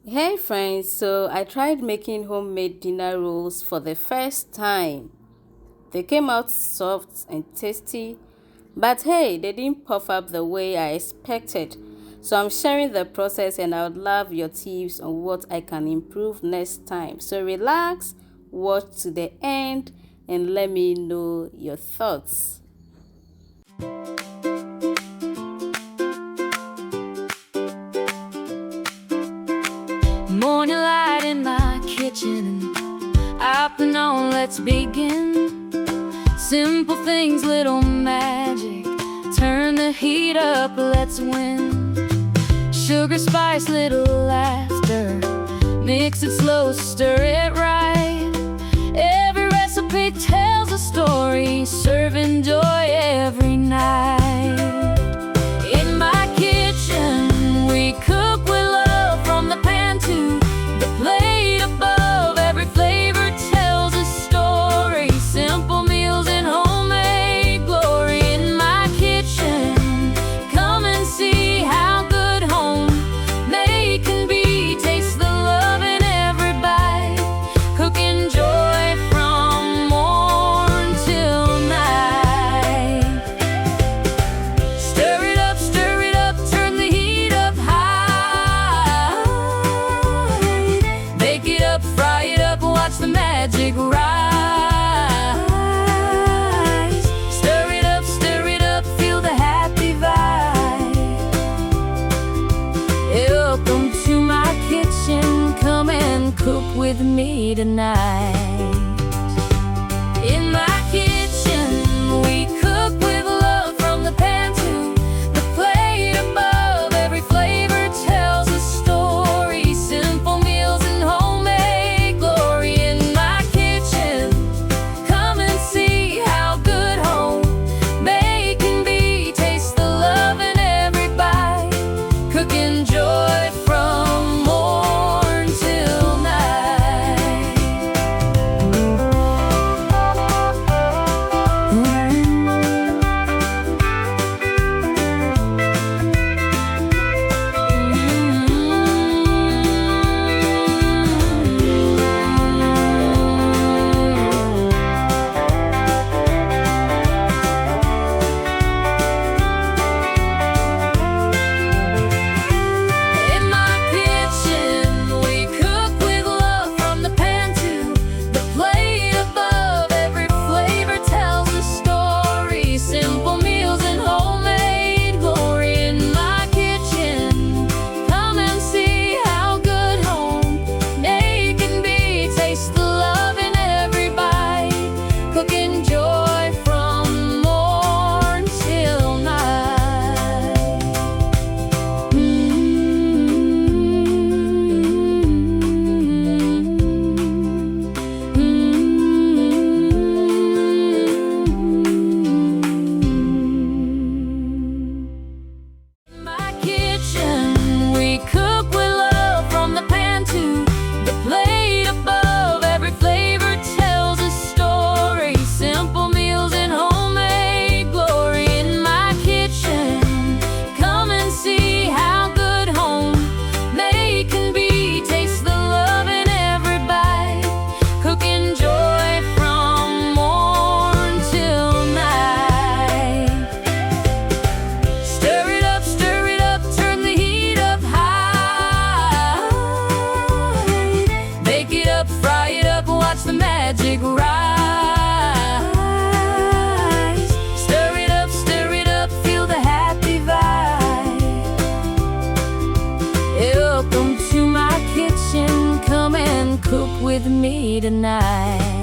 Hey friends, so I tried making homemade dinner rolls for the first time. They came out soft and tasty, but hey, they didn't puff up the way I expected. So I'm sharing the process and I would love your tips on what I can improve next time. So relax, watch to the end and let me know your thoughts. Morning light in my kitchen, up and on, let's begin. Simple things, little magic, turn the heat up, let's win. Sugar, spice, little laughter, mix it slow, stir it right. Every recipe tells a story, serving joy every night. In my kitchen, we cook with love from the pan to the plate above. Every flavor tells a story, simple meals and homemade glory. In my kitchen, come and see how good home made can be. Taste the love in every bite, cooking joy from morn till night. Stir it up, turn the heat up high. Bake it up, fry it up, watch the magic rise. Stir it up, feel the happy vibe. Welcome to my kitchen, come and cook with me tonight. In my kitchen, we cook with love from the pan to the plate above. Every flavor tells a story, simple meals and homemade glory. In my kitchen, come and see how good home made can be. Taste the love in every bite, cooking joy from morn till night. In my kitchen, we cook with love from the pan to the plate above. Every flavor tells a story, simple meals and homemade glory. In my kitchen, come and see how good home made can be. Taste the love in every bite, cooking joy from morn till night. In my kitchen, we cook with love from the pan to the plate above. Every flavor tells a story, simple meals and homemade glory. In my kitchen, come and see how good home made can be. Taste the love in every bite, cooking joy from morn till night. Stir it up, turn the heat up high. Bake it up, fry it up, watch the magic rise. Stir it up, feel the happy vibe. Welcome to my kitchen, come and cook with me tonight.